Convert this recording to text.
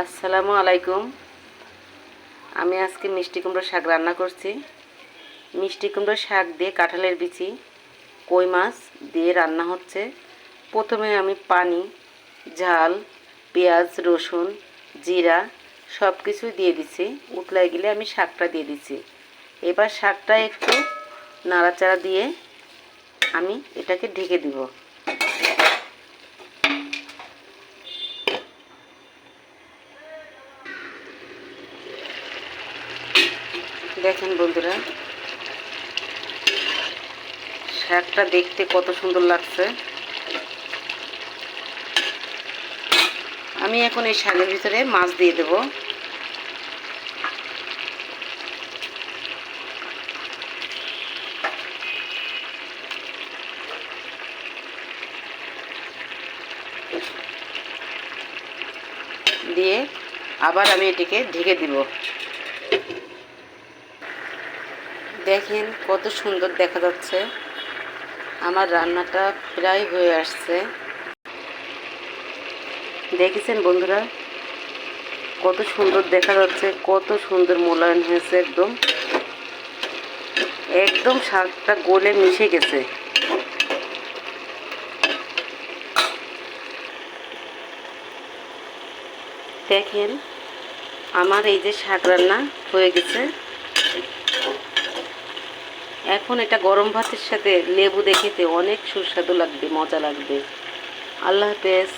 আসসালামু আলাইকুম। আমি আজকে মিষ্টি কুমড়ো শাক রান্না করছি। মিষ্টি কুমড়ো শাক দিয়ে কাঁঠালের বিচি, কই মাছ দিয়ে রান্না হচ্ছে। প্রথমে আমি পানি, ঝাল, পেঁয়াজ, রসুন, জিরা সব কিছুই দিয়ে দিচ্ছি। উতলায় গেলে আমি শাকটা দিয়ে দিচ্ছি। এবার শাকটা একটু নাড়াচাড়া দিয়ে আমি এটাকে ঢেকে দিব। দেখেন বন্ধুরা, শাকটা দেখতে কত সুন্দর লাগছে। আমি এখন এই শাকের ভিতরে মাছ দিয়ে দেব। দিয়ে আবার আমি এটিকে ঢেকে দিব। দেখেন কত সুন্দর দেখা যাচ্ছে। আমার রান্নাটা প্রায় হয়ে আসছে। দেখেছেন বন্ধুরা, কত সুন্দর দেখা যাচ্ছে, কত সুন্দর মোলায়েম হয়েছে। একদম একদম শাকটা গলে মিশে গেছে। দেখেন আমার এই যে শাক রান্না হয়ে গেছে। এখন এটা গরম ভাতের সাথে লেবু দিয়ে খেতে অনেক সুস্বাদু লাগবে, মজা লাগবে। আল্লাহ হাফেজ।